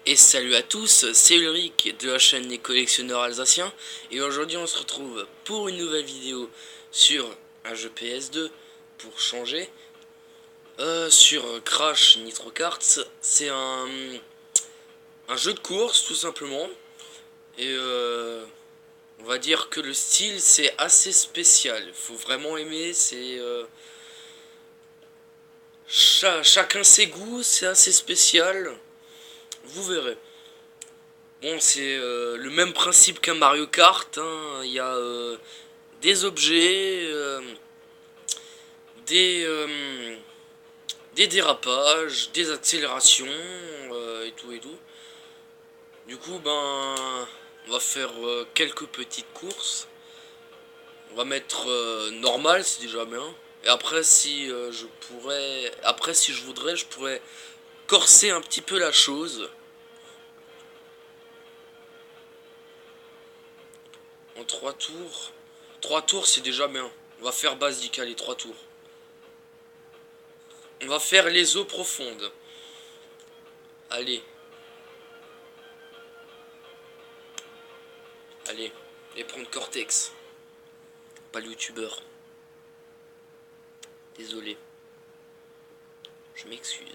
Et salut à tous, c'est Ulrich de la chaîne Les Collectionneurs Alsaciens. Et aujourd'hui on se retrouve pour une nouvelle vidéo sur un jeu PS2 pour changer. Sur Crash Nitro Karts. C'est un jeu de course tout simplement. Et on va dire que le style c'est assez spécial. Faut vraiment aimer, chacun ses goûts, c'est assez spécial. Vous verrez. Bon, c'est le même principe qu'un Mario Kart, hein. Il y a des objets, des, euh, des dérapages, des accélérations, et tout et tout. Du coup, ben, on va faire quelques petites courses. On va mettre normal, c'est déjà bien. Et après, si si je voudrais, je pourrais corser un petit peu la chose. En 3 tours. 3 tours, c'est déjà bien. On va faire basique, allez, 3 tours. On va faire les eaux profondes. Allez. Allez. Et prendre Cortex. Pas le youtubeur. Désolé. Je m'excuse.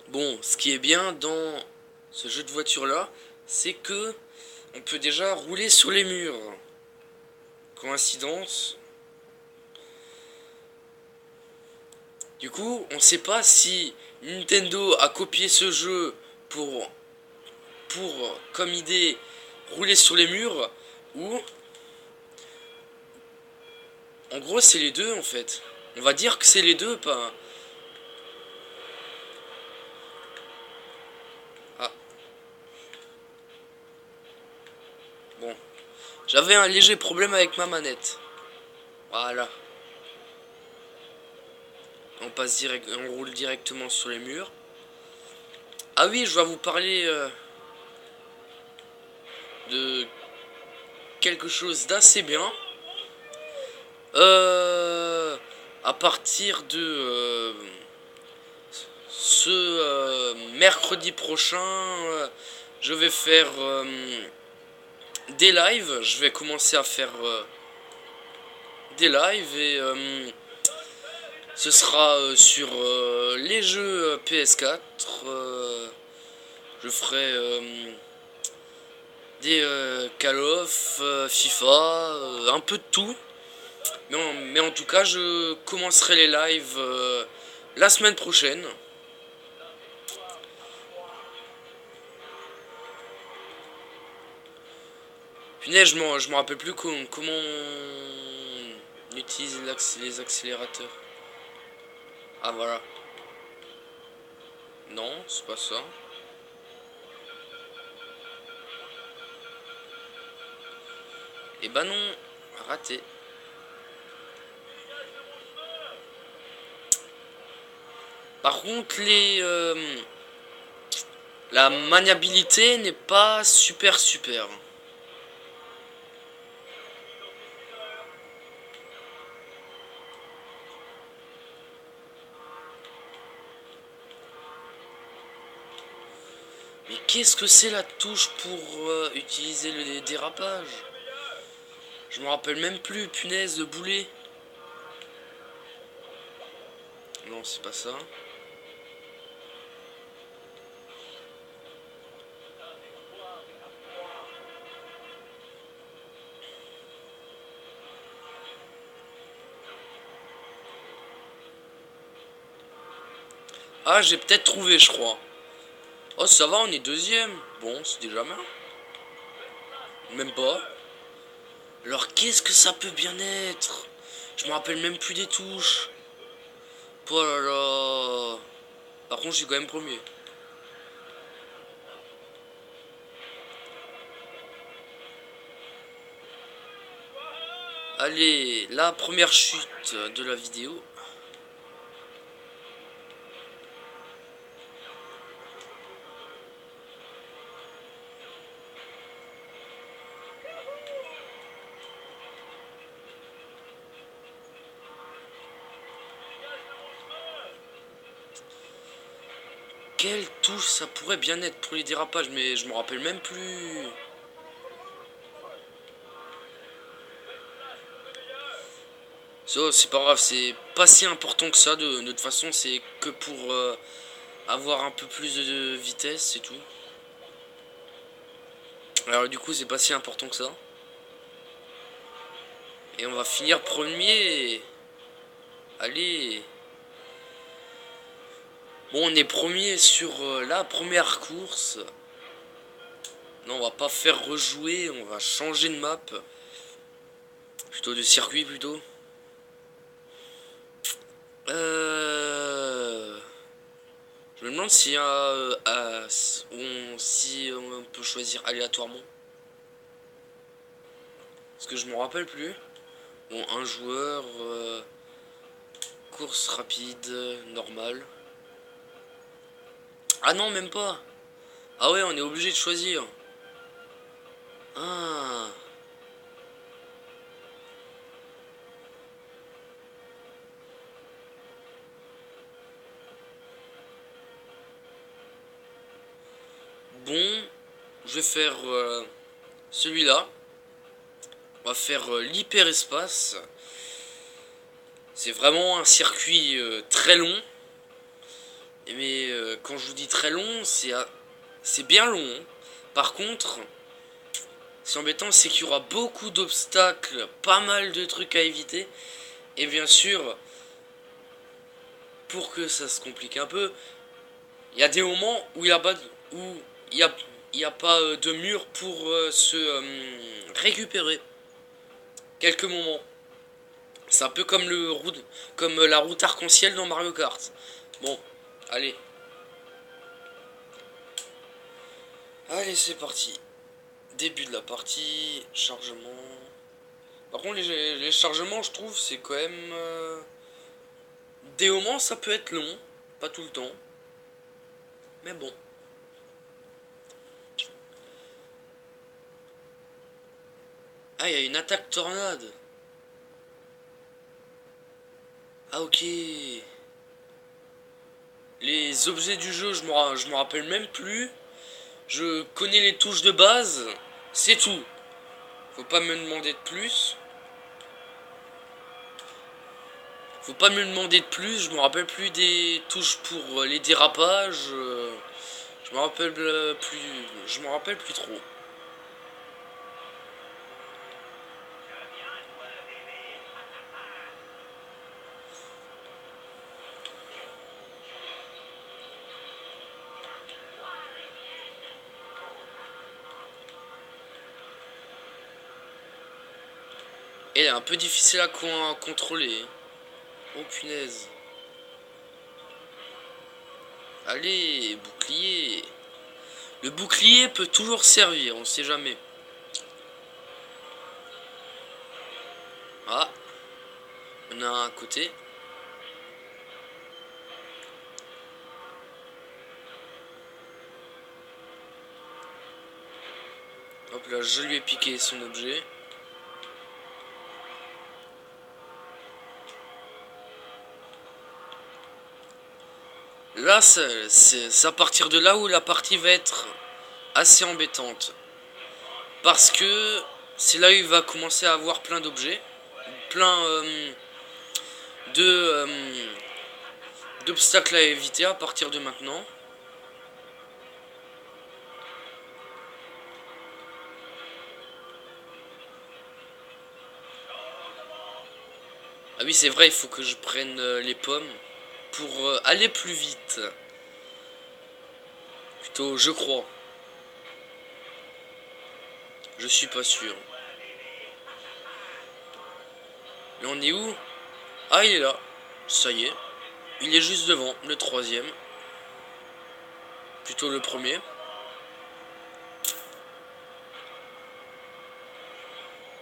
Bon, ce qui est bien dans ce jeu de voiture là, c'est que on peut déjà rouler sur les murs. Coïncidence. Du coup, on sait pas si Nintendo a copié ce jeu pour comme idée rouler sur les murs ou en gros c'est les deux en fait. On va dire que c'est les deux, pas. Ah, bon. J'avais un léger problème avec ma manette. Voilà. On roule directement sur les murs. Ah oui, je vais vous parler de quelque chose d'assez bien. Euh, à partir de ce mercredi prochain, je vais faire des lives. Je vais commencer à faire des lives et ce sera sur les jeux PS4. Je ferai des Call of, FIFA, un peu de tout. Mais en tout cas, je commencerai les lives la semaine prochaine. Punaise, je me rappelle plus comment on utilise les accélérateurs. Ah voilà. Non, c'est pas ça. Et bah non, raté. Par contre, la maniabilité n'est pas super super. Mais qu'est-ce que c'est la touche pour utiliser le dérapage? Je me rappelle même plus, punaise de boulet. Non, c'est pas ça. Ah, j'ai peut-être trouvé, je crois. Oh, ça va, on est deuxième. Bon, c'est déjà bien. Même pas. Alors, qu'est-ce que ça peut bien être? Je me rappelle même plus des touches. Oh là là. Par contre, je suis quand même premier. Allez, la première chute de la vidéo. Quelle touche ça pourrait bien être pour les dérapages, mais je me rappelle même plus. Ça, c'est pas grave, c'est pas si important que ça. De toute façon, c'est que pour avoir un peu plus de vitesse, c'est tout. Alors du coup, c'est pas si important que ça. Et on va finir premier. Allez. Bon, on est premier sur la première course. Non, on va pas faire rejouer, on va changer de map. Plutôt de circuit, plutôt. Je me demande s'il y a, si on peut choisir aléatoirement. Parce que je me rappelle plus. Bon, un joueur, course rapide, normale. Ah non, même pas. Ah ouais, on est obligé de choisir. Ah. Bon, je vais faire celui-là. On va faire l'hyperespace. C'est vraiment un circuit très long. Mais quand je vous dis très long, c'est bien long. Hein. Par contre, c'est embêtant, c'est qu'il y aura beaucoup d'obstacles, pas mal de trucs à éviter. Et bien sûr, pour que ça se complique un peu, il y a des moments où il n'y a pas, où il y a pas de mur pour se récupérer. Quelques moments. C'est un peu comme comme la route arc-en-ciel dans Mario Kart. Bon, allez. Allez, c'est parti. Début de la partie, chargement. Par contre, les chargements, je trouve, c'est quand même... des moments, ça peut être long. Pas tout le temps. Mais bon. Ah, il y a une attaque tornade. Ah, ok. Les objets du jeu, je me rappelle même plus. Je connais les touches de base. C'est tout. Faut pas me demander de plus. Faut pas me demander de plus. Je me rappelle plus des touches pour les dérapages. Je me rappelle plus. Je me rappelle plus trop. Et elle est un peu difficile à contrôler. Oh punaise. Allez, bouclier. Le bouclier peut toujours servir, on sait jamais. Ah, on a un côté. Hop là, je lui ai piqué son objet. Là, c'est à partir de là où la partie va être assez embêtante. Parce que c'est là où il va commencer à avoir plein d'objets. Plein d'obstacles à éviter à partir de maintenant. Ah oui, c'est vrai, il faut que je prenne les pommes pour aller plus vite. Plutôt, je crois. Je suis pas sûr. Mais on est où? Ah, il est là. Ça y est. Il est juste devant, le troisième. Plutôt le premier.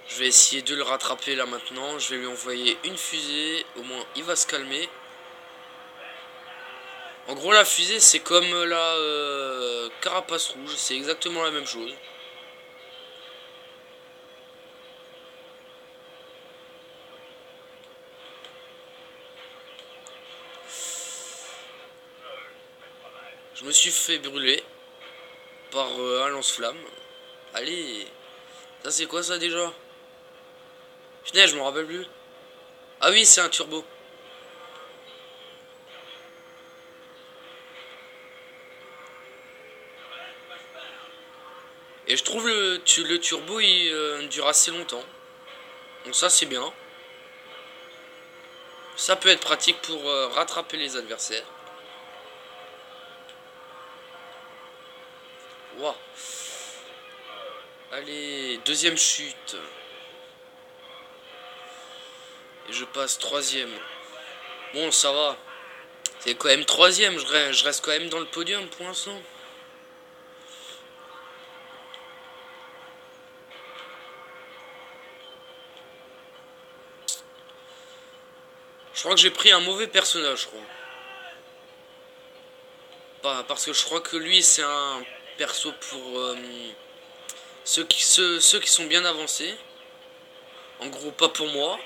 Je vais essayer de le rattraper là maintenant. Je vais lui envoyer une fusée. Au moins, il va se calmer. En gros, la fusée, c'est comme la carapace rouge. C'est exactement la même chose. Je me suis fait brûler par un lance-flamme. Allez, ça c'est quoi ça déjà? Putain, je me rappelle plus. Ah oui, c'est un turbo. Et je trouve le turbo il dure assez longtemps. Donc ça c'est bien. Ça peut être pratique pour rattraper les adversaires. Wow. Allez, deuxième chute. Et je passe troisième. Bon, ça va. C'est quand même troisième. Je reste quand même dans le podium pour l'instant. Je crois que j'ai pris un mauvais personnage, je crois. Pas, parce que je crois que lui, c'est un perso pour ceux qui sont bien avancés. En gros, pas pour moi.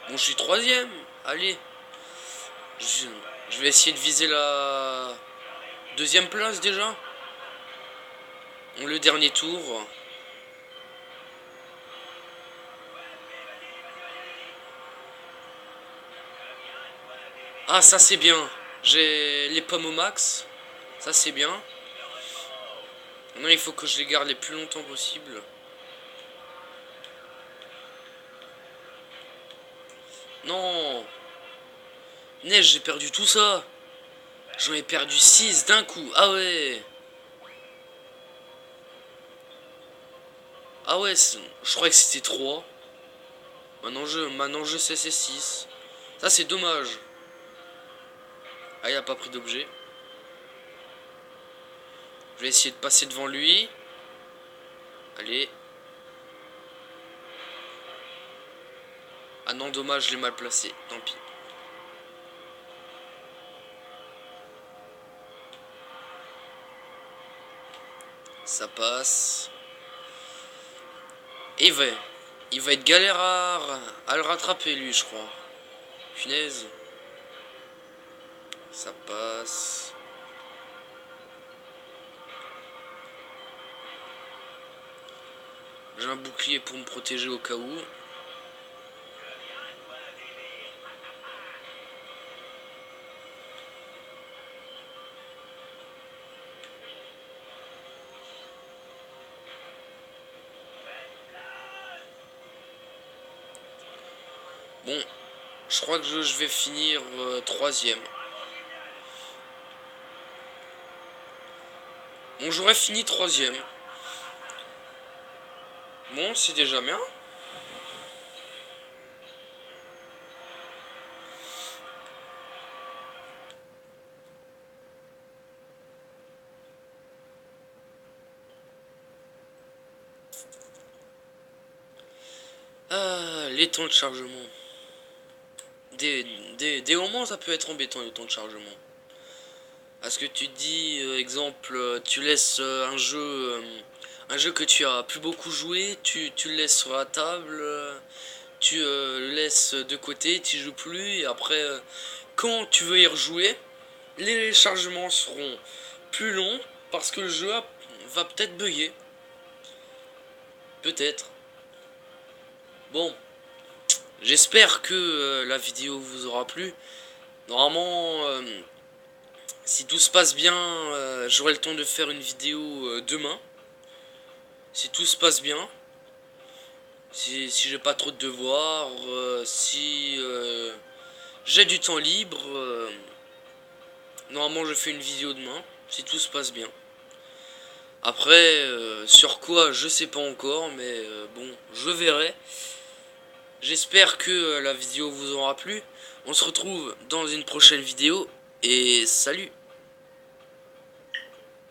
Bon, je suis troisième. Allez. Je vais essayer de viser la deuxième place déjà. Le dernier tour. Ah, ça c'est bien. J'ai les pommes au max. Ça c'est bien. Maintenant, il faut que je les garde les plus longtemps possible. Non. Neige, j'ai perdu tout ça. J'en ai perdu 6 d'un coup. Ah ouais. Ah ouais, je croyais que c'était 3. Maintenant je sais c'est 6. Ça c'est dommage. Ah, il a pas pris d'objet. Je vais essayer de passer devant lui. Allez. Ah non, dommage, je l'ai mal placé. Tant pis. Ça passe. Et il va être galère à le rattraper, lui, je crois. Punaise. Ça passe. J'ai un bouclier pour me protéger au cas où. Bon, je crois que je vais finir troisième. Bon, j'aurais fini troisième. Bon, c'est déjà bien. Ah, les temps de chargement. Des moments, ça peut être embêtant, le temps de chargement. Parce que tu te dis, exemple, tu laisses un jeu que tu as plus beaucoup joué, tu le laisses sur la table, tu le laisses de côté, tu joues plus, et après, quand tu veux y rejouer, les chargements seront plus longs parce que le jeu va peut-être bugger. Peut-être. Bon, j'espère que la vidéo vous aura plu. Normalement, si tout se passe bien, j'aurai le temps de faire une vidéo demain. Si tout se passe bien. Si j'ai pas trop de devoirs. Si j'ai du temps libre. Normalement, je fais une vidéo demain. Si tout se passe bien. Après, sur quoi, je sais pas encore. Mais bon, je verrai. J'espère que la vidéo vous aura plu. On se retrouve dans une prochaine vidéo. Et salut!